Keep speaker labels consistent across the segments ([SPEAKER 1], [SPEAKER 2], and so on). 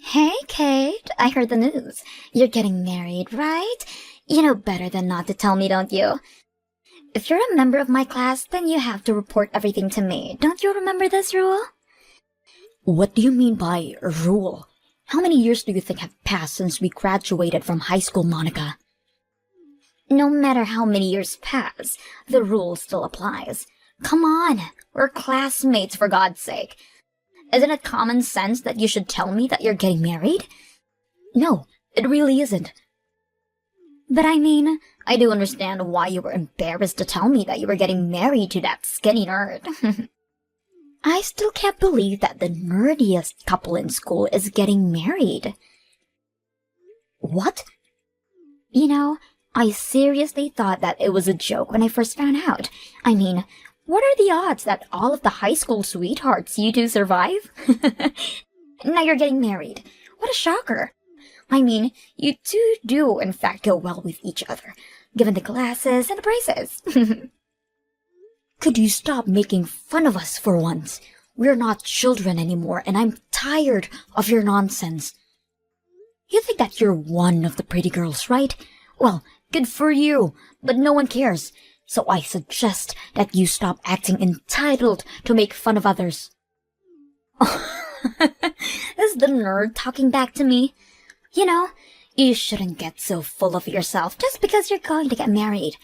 [SPEAKER 1] Hey, Kate, I heard the news. You're getting married, right? You know better than not to tell me, don't you? If you're a member of my class, then you have to report everything to me. Don't you remember this rule?
[SPEAKER 2] What do you mean by rule? How many years do you think have passed since we graduated from high school, Monica?
[SPEAKER 1] No matter how many years pass, the rule still applies. Come on, we're classmates for God's sake. Isn't it common sense that you should tell me that you're getting married?
[SPEAKER 2] No, it really isn't.
[SPEAKER 1] But I mean, I do understand why you were embarrassed to tell me that you were getting married to that skinny nerd. I still can't believe that the nerdiest couple in school is getting married.
[SPEAKER 2] What?
[SPEAKER 1] You know, I seriously thought that it was a joke when I first found out. I mean, what are the odds that all of the high school sweethearts you two survive? Now you're getting married. What a shocker. I mean, you two do in fact go well with each other, given the glasses and the braces.
[SPEAKER 2] Could you stop making fun of us for once? We're not children anymore, and I'm tired of your nonsense. You think that you're one of the pretty girls, right? Well, good for you, but no one cares. So I suggest that you stop acting entitled to make fun of others.
[SPEAKER 1] Is the nerd talking back to me? You know, you shouldn't get so full of yourself just because you're going to get married.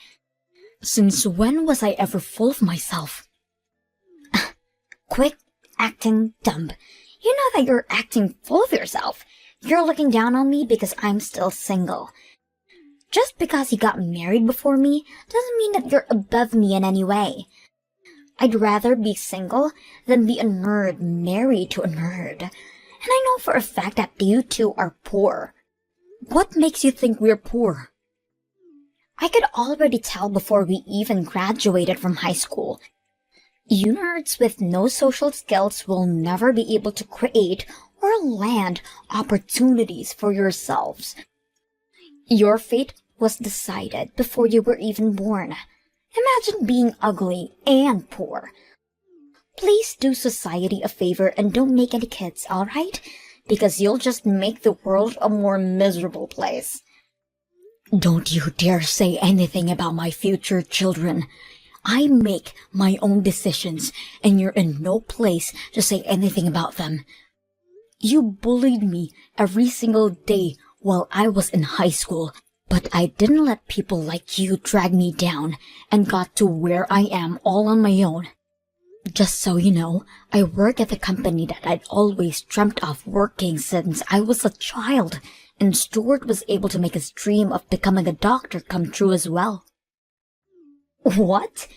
[SPEAKER 2] Since when was I ever full of myself?
[SPEAKER 1] Quit acting dumb. You know that you're acting full of yourself. You're looking down on me because I'm still single. Just because you got married before me doesn't mean that you're above me in any way. I'd rather be single than be a nerd married to a nerd. And I know for a fact that you two are poor.
[SPEAKER 2] What makes you think we're poor?
[SPEAKER 1] I could already tell before we even graduated from high school. You nerds with no social skills will never be able to create or land opportunities for yourselves. Your fate was decided before you were even born. Imagine being ugly and poor. Please do society a favor and don't make any kids, alright? Because you'll just make the world a more miserable place.
[SPEAKER 2] Don't you dare say anything about my future children. I make my own decisions, and you're in no place to say anything about them. You bullied me every single day while I was in high school, but I didn't let people like you drag me down and got to where I am all on my own. Just so you know, I work at the company that I'd always dreamt of working since I was a child, and Stuart was able to make his dream of becoming a doctor come true as well.
[SPEAKER 1] What?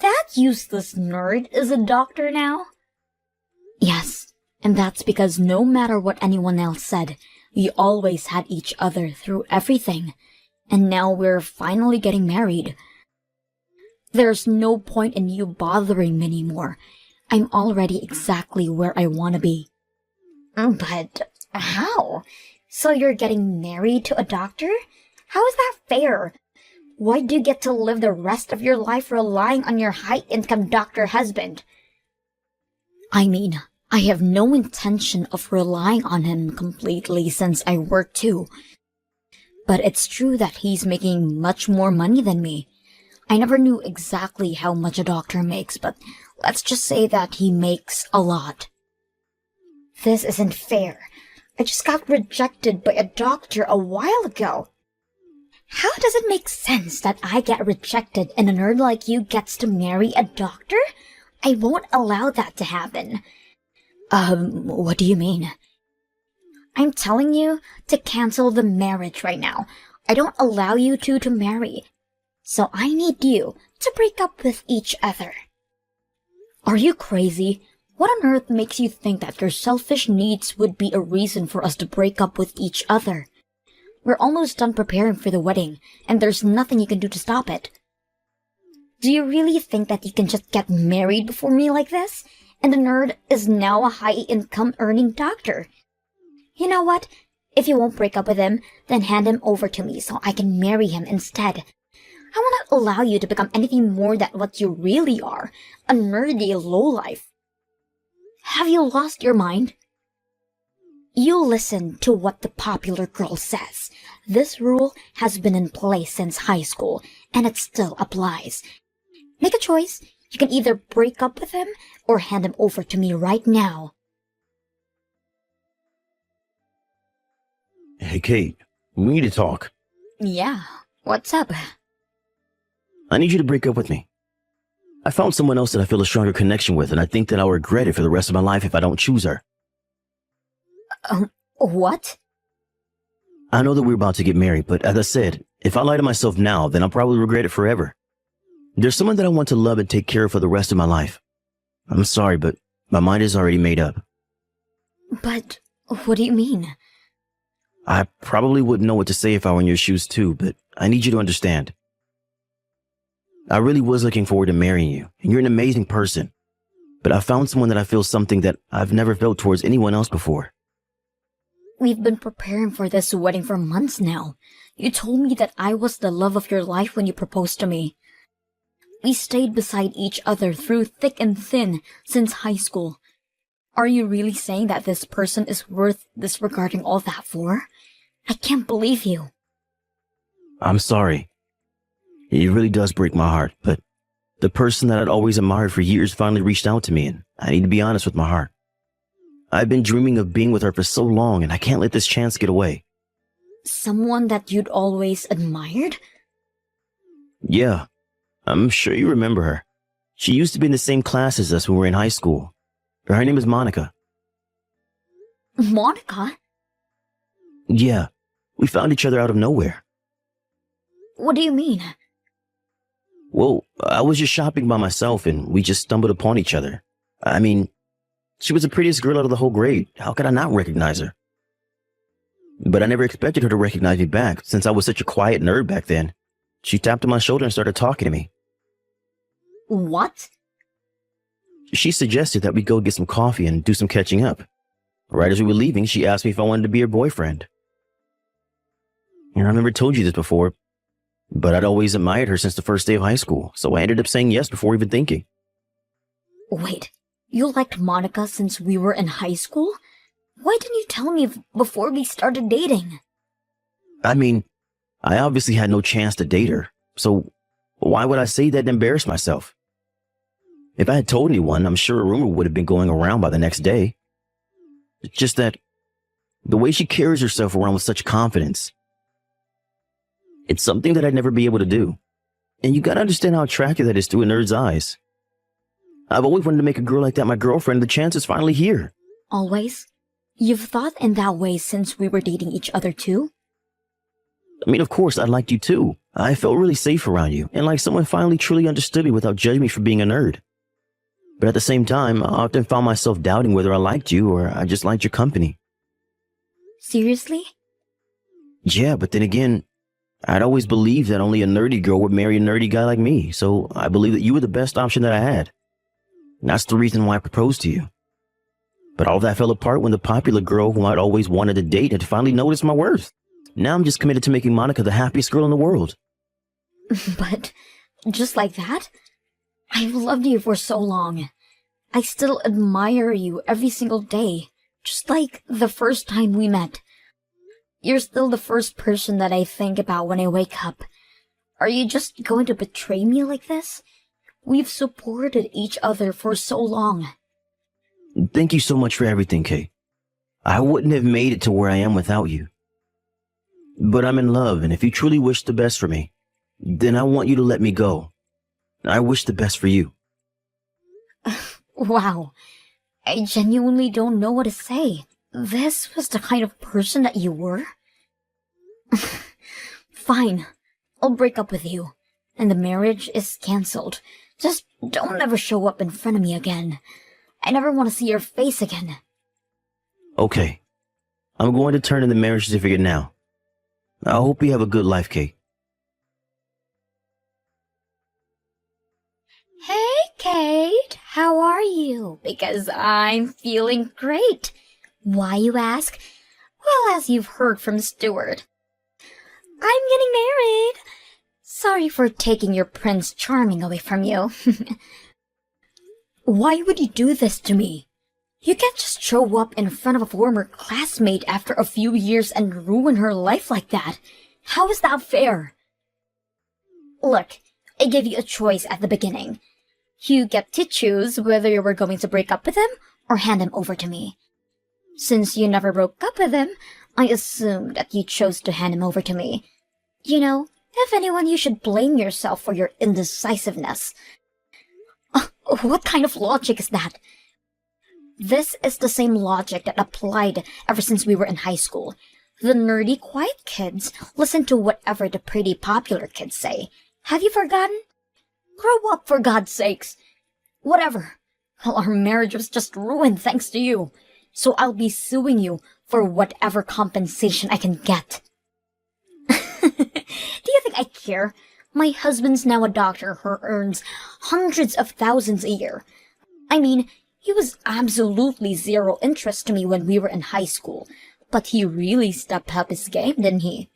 [SPEAKER 1] That useless nerd is a doctor now?
[SPEAKER 2] Yes, and that's because no matter what anyone else said, we always had each other through everything, and now we're finally getting married. There's no point in you bothering me anymore. I'm already exactly where I want to be.
[SPEAKER 1] But how? So you're getting married to a doctor? How is that fair? Why do you get to live the rest of your life relying on your high-income doctor husband?
[SPEAKER 2] I mean, I have no intention of relying on him completely since I work too. But it's true that he's making much more money than me. I never knew exactly how much a doctor makes, but let's just say that he makes a lot.
[SPEAKER 1] This isn't fair. I just got rejected by a doctor a while ago. How does it make sense that I get rejected and a nerd like you gets to marry a doctor? I won't allow that to happen.
[SPEAKER 2] What do you mean?
[SPEAKER 1] I'm telling you to cancel the marriage right now. I don't allow you two to marry. So I need you to break up with each other.
[SPEAKER 2] Are you crazy? What on earth makes you think that your selfish needs would be a reason for us to break up with each other? We're almost done preparing for the wedding, and there's nothing you can do to stop it.
[SPEAKER 1] Do you really think that you can just get married before me like this? And the nerd is now a high-income earning doctor. You know what? If you won't break up with him, then hand him over to me so I can marry him instead. I will not allow you to become anything more than what you really are, a nerdy lowlife.
[SPEAKER 2] Have you lost your mind?
[SPEAKER 1] You will listen to what the popular girl says. This rule has been in place since high school, and it still applies. Make a choice. You can either break up with him or hand him over to me right now.
[SPEAKER 3] Hey, Kate, we need to talk.
[SPEAKER 2] Yeah, what's up?
[SPEAKER 3] I need you to break up with me. I found someone else that I feel a stronger connection with, and I think that I'll regret it for the rest of my life if I don't choose her.
[SPEAKER 2] What?
[SPEAKER 3] I know that we're about to get married, but as I said, if I lie to myself now, then I'll probably regret it forever. There's someone that I want to love and take care of for the rest of my life. I'm sorry, but my mind is already made up.
[SPEAKER 2] But what do you mean?
[SPEAKER 3] I probably wouldn't know what to say if I were in your shoes too, but I need you to understand. I really was looking forward to marrying you, and you're an amazing person. But I found someone that I feel something that I've never felt towards anyone else before.
[SPEAKER 2] We've been preparing for this wedding for months now. You told me that I was the love of your life when you proposed to me. We stayed beside each other through thick and thin since high school. Are you really saying that this person is worth disregarding all that for? I can't believe you.
[SPEAKER 3] I'm sorry. It really does break my heart, but the person that I'd always admired for years finally reached out to me, and I need to be honest with my heart. I've been dreaming of being with her for so long, and I can't let this chance get away.
[SPEAKER 2] Someone that you'd always admired?
[SPEAKER 3] Yeah, I'm sure you remember her. She used to be in the same class as us when we were in high school. Her name is Monica.
[SPEAKER 2] Monica?
[SPEAKER 3] Yeah, we found each other out of nowhere.
[SPEAKER 2] What do you mean?
[SPEAKER 3] Well, I was just shopping by myself, and we just stumbled upon each other. I mean, she was the prettiest girl out of the whole grade. How could I not recognize her? But I never expected her to recognize me back, since I was such a quiet nerd back then. She tapped on my shoulder and started talking to me.
[SPEAKER 2] What?
[SPEAKER 3] She suggested that we go get some coffee and do some catching up. Right as we were leaving, she asked me if I wanted to be her boyfriend. And I've never told you this before, but I'd always admired her since the first day of high school, so I ended up saying yes before even thinking.
[SPEAKER 2] Wait, you liked Monica since we were in high school? Why didn't you tell me before we started dating?
[SPEAKER 3] I mean, I obviously had no chance to date her, so why would I say that and embarrass myself? If I had told anyone, I'm sure a rumor would have been going around by the next day. It's just that the way she carries herself around with such confidence, it's something that I'd never be able to do. And you gotta understand how attractive that is through a nerd's eyes. I've always wanted to make a girl like that my girlfriend, the chance is finally here.
[SPEAKER 2] Always? You've thought in that way since we were dating each other too?
[SPEAKER 3] I mean, of course, I liked you too. I felt really safe around you, and like someone finally truly understood me without judging me for being a nerd. But at the same time, I often found myself doubting whether I liked you or I just liked your company.
[SPEAKER 2] Seriously?
[SPEAKER 3] Yeah, but then again, I'd always believed that only a nerdy girl would marry a nerdy guy like me, so I believed that you were the best option that I had. And that's the reason why I proposed to you. But all that fell apart when the popular girl whom I'd always wanted to date had finally noticed my worth. Now I'm just committed to making Monica the happiest girl in the world.
[SPEAKER 2] But just like that? I've loved you for so long. I still admire you every single day, just like the first time we met. You're still the first person that I think about when I wake up. Are you just going to betray me like this? We've supported each other for so long.
[SPEAKER 3] Thank you so much for everything, Kate. I wouldn't have made it to where I am without you. But I'm in love, and if you truly wish the best for me, then I want you to let me go. I wish the best for you.
[SPEAKER 2] Wow. I genuinely don't know what to say. This was the kind of person that you were? Fine. I'll break up with you. And the marriage is cancelled. Just don't ever show up in front of me again. I never want to see your face again.
[SPEAKER 3] Okay. I'm going to turn in the marriage certificate now. I hope you have a good life, Kate.
[SPEAKER 1] Hey, Kate, how are you? Because I'm feeling great. Why, you ask? Well, as you've heard from Stuart, I'm getting married. Sorry for taking your Prince Charming away from you.
[SPEAKER 2] Why would you do this to me? You can't just show up in front of a former classmate after a few years and ruin her life like that. How is that fair?
[SPEAKER 1] Look, I gave you a choice at the beginning. You get to choose whether you were going to break up with him or hand him over to me. Since you never broke up with him, I assumed that you chose to hand him over to me. You know, if anyone, you should blame yourself for your indecisiveness.
[SPEAKER 2] What kind of logic is that?
[SPEAKER 1] This is the same logic that applied ever since we were in high school. The nerdy, quiet kids listen to whatever the pretty, popular kids say. Have you forgotten?
[SPEAKER 2] Grow up, for God's sakes. Whatever. Well, our marriage was just ruined thanks to you. So I'll be suing you for whatever compensation I can get.
[SPEAKER 1] Do you think I care? My husband's now a doctor who earns hundreds of thousands a year. I mean, he was absolutely zero interest to me when we were in high school, but he really stepped up his game, didn't he?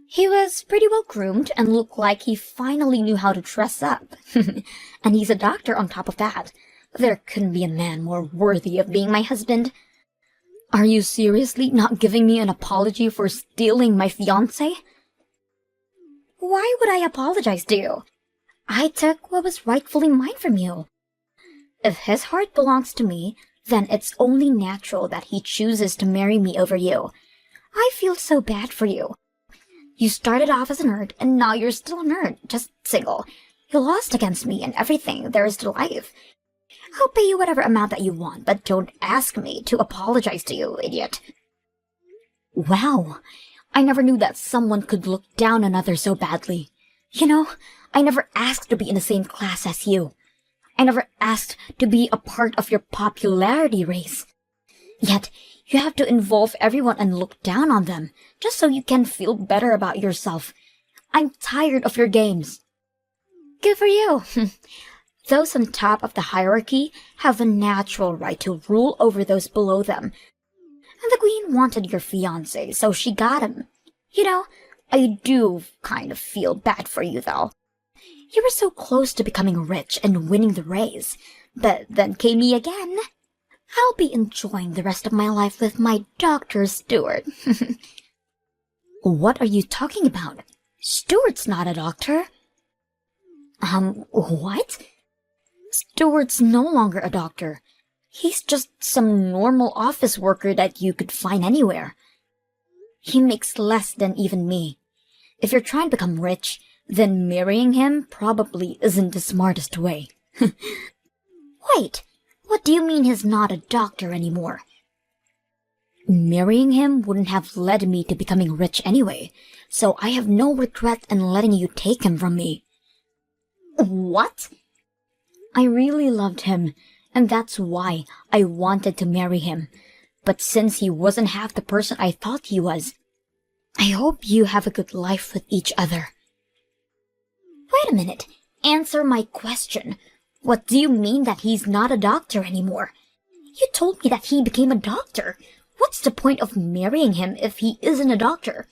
[SPEAKER 1] He was pretty well groomed and looked like he finally knew how to dress up. And he's a doctor on top of that. There couldn't be a man more worthy of being my husband.
[SPEAKER 2] Are you seriously not giving me an apology for stealing my fiancé?
[SPEAKER 1] Why would I apologize to you? I took what was rightfully mine from you. If his heart belongs to me, then it's only natural that he chooses to marry me over you. I feel so bad for you. You started off as a nerd, and now you're still a nerd, just single. You lost against me and everything there is to life. I'll pay you whatever amount that you want, but don't ask me to apologize to you, idiot.
[SPEAKER 2] Wow, I never knew that someone could look down on others so badly. You know, I never asked to be in the same class as you. I never asked to be a part of your popularity race. Yet, you have to involve everyone and look down on them, just so you can feel better about yourself. I'm tired of your games.
[SPEAKER 1] Good for you. Those on top of the hierarchy have a natural right to rule over those below them. And the queen wanted your fiancé, so she got him. You know, I do kind of feel bad for you, though. You were so close to becoming rich and winning the race, but then came me again. I'll be enjoying the rest of my life with my Dr. Stewart.
[SPEAKER 2] What are you talking about?
[SPEAKER 1] Stewart's not a doctor.
[SPEAKER 2] What?
[SPEAKER 1] Stewart's no longer a doctor. He's just some normal office worker that you could find anywhere. He makes less than even me. If you're trying to become rich, then marrying him probably isn't the smartest way. Wait, what do you mean he's not a doctor anymore?
[SPEAKER 2] Marrying him wouldn't have led me to becoming rich anyway, so I have no regret in letting you take him from me.
[SPEAKER 1] What?
[SPEAKER 2] I really loved him, and that's why I wanted to marry him. But since he wasn't half the person I thought he was, I hope you have a good life with each other.
[SPEAKER 1] Wait a minute. Answer my question. What do you mean that he's not a doctor anymore? You told me that he became a doctor. What's the point of marrying him if he isn't a doctor?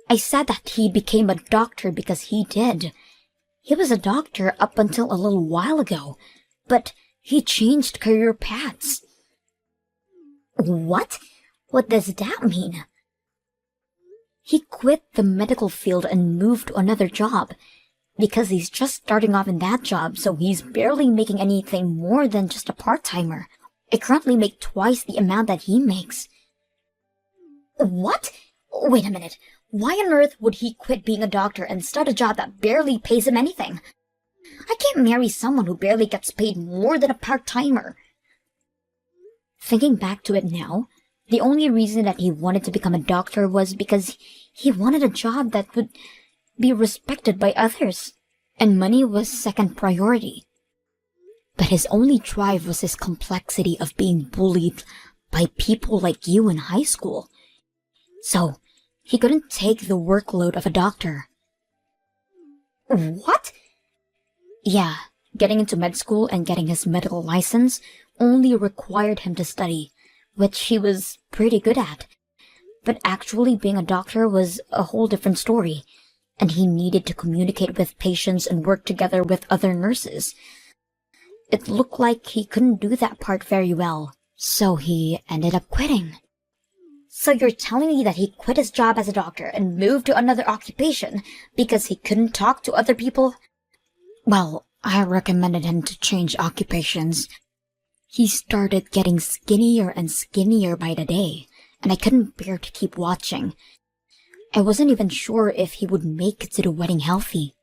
[SPEAKER 2] I said that he became a doctor because he did. He was a doctor up until a little while ago, but he changed career paths.
[SPEAKER 1] What? What does that mean?
[SPEAKER 2] He quit the medical field and moved to another job. Because he's just starting off in that job, so he's barely making anything more than just a part-timer. I currently make twice the amount that he makes.
[SPEAKER 1] What? Wait a minute. Why on earth would he quit being a doctor and start a job that barely pays him anything? I can't marry someone who barely gets paid more than a part-timer.
[SPEAKER 2] Thinking back to it now, the only reason that he wanted to become a doctor was because he wanted a job that would be respected by others, and money was second priority. But his only drive was his complexity of being bullied by people like you in high school. So, he couldn't take the workload of a doctor.
[SPEAKER 1] What?
[SPEAKER 2] Yeah, getting into med school and getting his medical license only required him to study, which he was pretty good at. But actually being a doctor was a whole different story, and he needed to communicate with patients and work together with other nurses.
[SPEAKER 1] It looked like he couldn't do that part very well, so he ended up quitting. So you're telling me that he quit his job as a doctor and moved to another occupation because he couldn't talk to other people?
[SPEAKER 2] Well, I recommended him to change occupations. He started getting skinnier and skinnier by the day, and I couldn't bear to keep watching. I wasn't even sure if he would make it to the wedding healthy.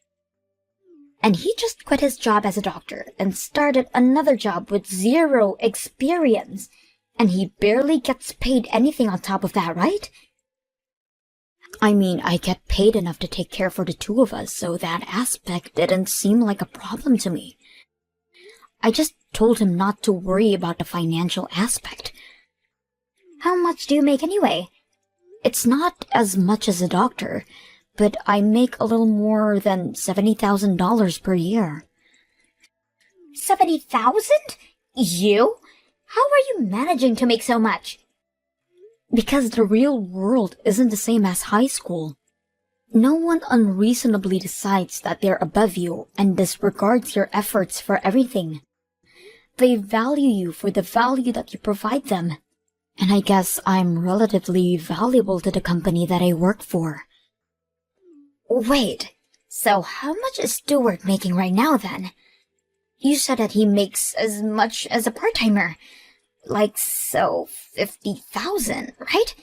[SPEAKER 1] And he just quit his job as a doctor and started another job with zero experience. And he barely gets paid anything on top of that, right?
[SPEAKER 2] I mean, I get paid enough to take care for the two of us, so that aspect didn't seem like a problem to me. I just told him not to worry about the financial aspect.
[SPEAKER 1] How much do you make anyway?
[SPEAKER 2] It's not as much as a doctor, but I make a little more than $70,000 per year.
[SPEAKER 1] 70,000? You? How are you managing to make so much?
[SPEAKER 2] Because the real world isn't the same as high school. No one unreasonably decides that they're above you and disregards your efforts for everything. They value you for the value that you provide them. And I guess I'm relatively valuable to the company that I work for.
[SPEAKER 1] Wait, so how much is Stuart making right now then? You said that he makes as much as a part-timer. Like, so, 50,000, right?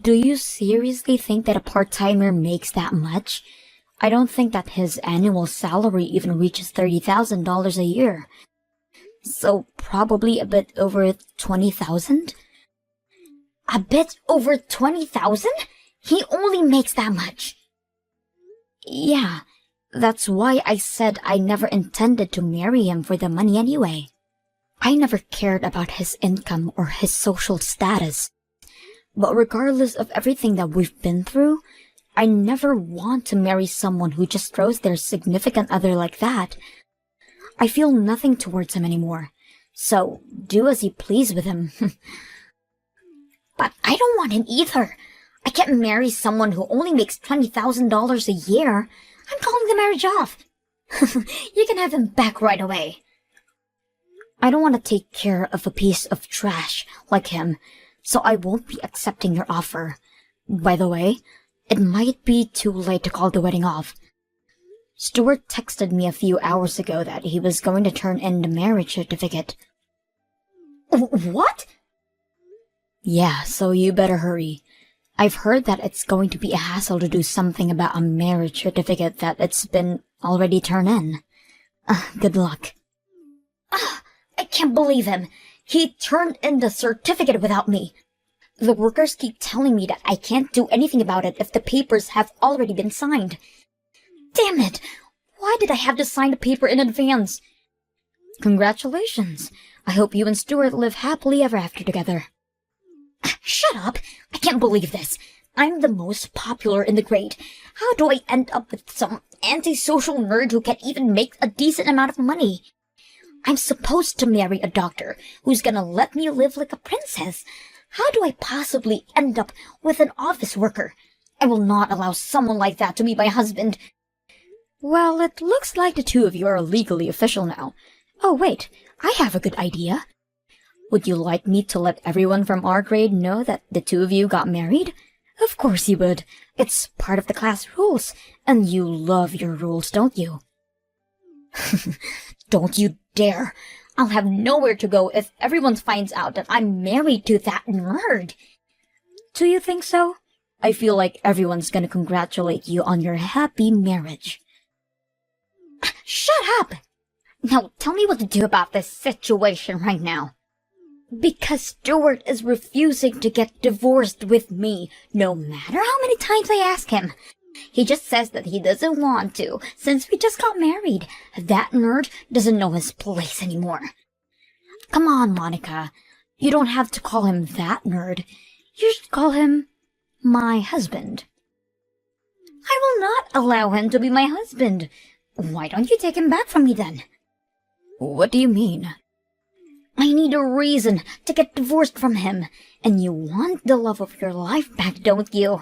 [SPEAKER 2] Do you seriously think that a part-timer makes that much? I don't think that his annual salary even reaches $30,000 a year. So probably a bit over 20,000?
[SPEAKER 1] A bit over 20,000? He only makes that much.
[SPEAKER 2] Yeah, that's why I said I never intended to marry him for the money anyway. I never cared about his income or his social status. But regardless of everything that we've been through, I never want to marry someone who just throws their significant other like that. I feel nothing towards him anymore. So, do as you please with him.
[SPEAKER 1] But I don't want him either. I can't marry someone who only makes $20,000 a year. I'm calling the marriage off. You can have him back right away.
[SPEAKER 2] I don't want to take care of a piece of trash like him, so I won't be accepting your offer. By the way, it might be too late to call the wedding off. Stuart texted me a few hours ago that he was going to turn in the marriage certificate.
[SPEAKER 1] What?
[SPEAKER 2] Yeah, so you better hurry. I've heard that it's going to be a hassle to do something about a marriage certificate that it's been already turned in. Good luck.
[SPEAKER 1] I can't believe him. He turned in the certificate without me. The workers keep telling me that I can't do anything about it if the papers have already been signed. Damn it! Why did I have to sign the paper in advance?
[SPEAKER 2] Congratulations. I hope you and Stuart live happily ever after together.
[SPEAKER 1] Shut up! I can't believe this. I'm the most popular in the grade. How do I end up with some antisocial nerd who can't even make a decent amount of money? I'm supposed to marry a doctor who's gonna let me live like a princess. How do I possibly end up with an office worker? I will not allow someone like that to be my husband.
[SPEAKER 2] Well, it looks like the two of you are legally official now. Oh, wait, I have a good idea. Would you like me to let everyone from our grade know that the two of you got married? Of course you would. It's part of the class rules, and you love your rules, don't you?
[SPEAKER 1] Don't you dare! I'll have nowhere to go if everyone finds out that I'm married to that nerd.
[SPEAKER 2] Do you think so? I feel like everyone's gonna congratulate you on your happy marriage.
[SPEAKER 1] Shut up! Now tell me what to do about this situation right now. Because Stuart is refusing to get divorced with me, no matter how many times I ask him. He just says that he doesn't want to, since we just got married. That nerd doesn't know his place anymore.
[SPEAKER 2] Come on, Monica. You don't have to call him that nerd. You should call him my husband.
[SPEAKER 1] I will not allow him to be my husband. Why don't you take him back from me then?
[SPEAKER 2] What do you mean?
[SPEAKER 1] I need a reason to get divorced from him, and you want the love of your life back, don't you?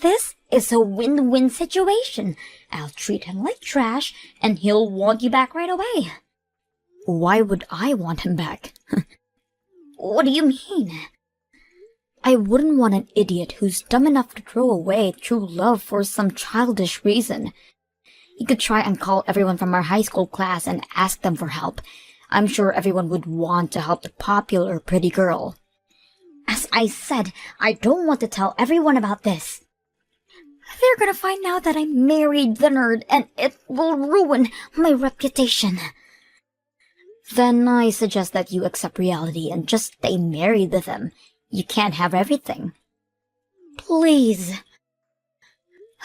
[SPEAKER 1] This is a win-win situation. I'll treat him like trash, and he'll want you back right away.
[SPEAKER 2] Why would I want him back?
[SPEAKER 1] What do you mean?
[SPEAKER 2] I wouldn't want an idiot who's dumb enough to throw away true love for some childish reason.
[SPEAKER 1] You could try and call everyone from our high school class and ask them for help. I'm sure everyone would want to help the popular pretty girl. As I said, I don't want to tell everyone about this. They're gonna find out that I married the nerd, and it will ruin my reputation.
[SPEAKER 2] Then I suggest that you accept reality and just stay married with him. You can't have everything.
[SPEAKER 1] Please.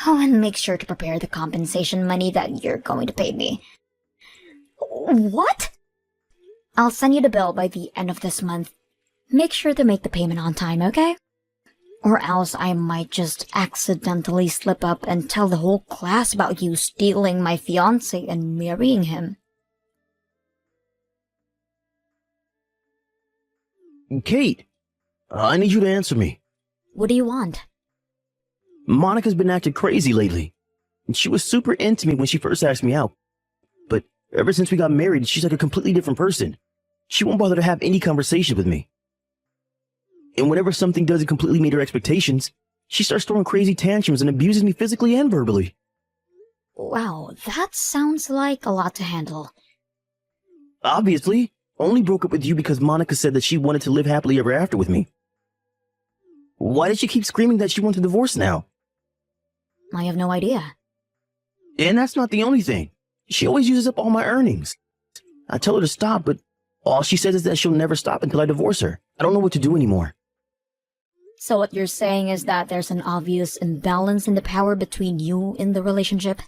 [SPEAKER 1] Oh, and make sure to prepare the compensation money that you're going to pay me. What?
[SPEAKER 2] I'll send you the bill by the end of this month. Make sure to make the payment on time, okay? Or else I might just accidentally slip up and tell the whole class about you stealing my fiancé and marrying him.
[SPEAKER 3] Kate, I need you to answer me.
[SPEAKER 2] What do you want?
[SPEAKER 3] Monica's been acting crazy lately. She was super into me when she first asked me out. But ever since we got married, she's like a completely different person. She won't bother to have any conversation with me. And whenever something doesn't completely meet her expectations, she starts throwing crazy tantrums and abuses me physically and verbally.
[SPEAKER 2] Wow, that sounds like a lot to handle.
[SPEAKER 3] Obviously, only broke up with you because Monica said that she wanted to live happily ever after with me. Why did she keep screaming that she wants a divorce now?
[SPEAKER 2] I have no idea.
[SPEAKER 3] And that's not the only thing. She always uses up all my earnings. I tell her to stop, but all she says is that she'll never stop until I divorce her. I don't know what to do anymore.
[SPEAKER 2] So what you're saying is that there's an obvious imbalance in the power between you in the relationship?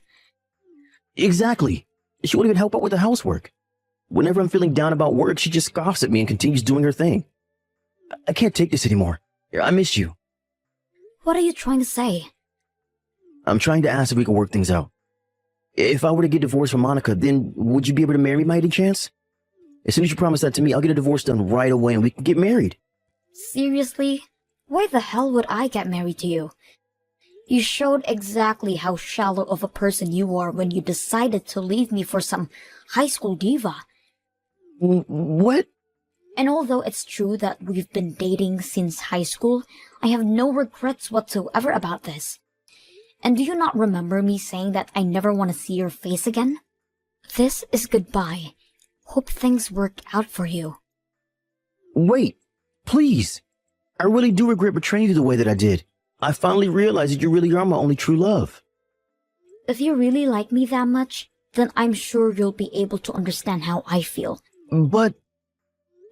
[SPEAKER 3] Exactly. She won't even help out with the housework. Whenever I'm feeling down about work, she just scoffs at me and continues doing her thing. I can't take this anymore. I miss you.
[SPEAKER 2] What are you trying to say?
[SPEAKER 3] I'm trying to ask if we can work things out. If I were to get divorced from Monica, then would you be able to marry me by any chance? As soon as you promise that to me, I'll get a divorce done right away and we can get married.
[SPEAKER 2] Seriously? Why the hell would I get married to you? You showed exactly how shallow of a person you are when you decided to leave me for some high school diva.
[SPEAKER 3] What?
[SPEAKER 2] And although it's true that we've been dating since high school, I have no regrets whatsoever about this. And do you not remember me saying that I never want to see your face again? This is goodbye. Hope things work out for you.
[SPEAKER 3] Wait, please. I really do regret betraying you the way that I did. I finally realized that you really are my only true love.
[SPEAKER 2] If you really like me that much, then I'm sure you'll be able to understand how I feel.
[SPEAKER 3] But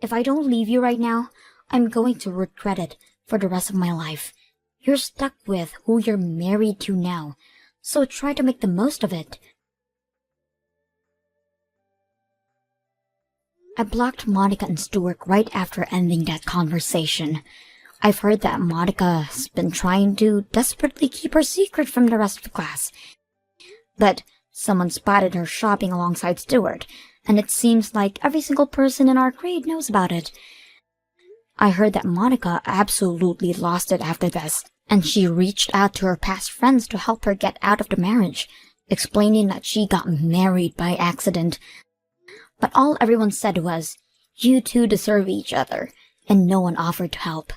[SPEAKER 2] if I don't leave you right now, I'm going to regret it for the rest of my life. You're stuck with who you're married to now, so try to make the most of it. I blocked Monica and Stuart right after ending that conversation. I've heard that Monica's been trying to desperately keep her secret from the rest of the class. But someone spotted her shopping alongside Stuart, and it seems like every single person in our grade knows about it. I heard that Monica absolutely lost it after this, and she reached out to her past friends to help her get out of the marriage, explaining that she got married by accident. But all everyone said was, "You two deserve each other," and no one offered to help.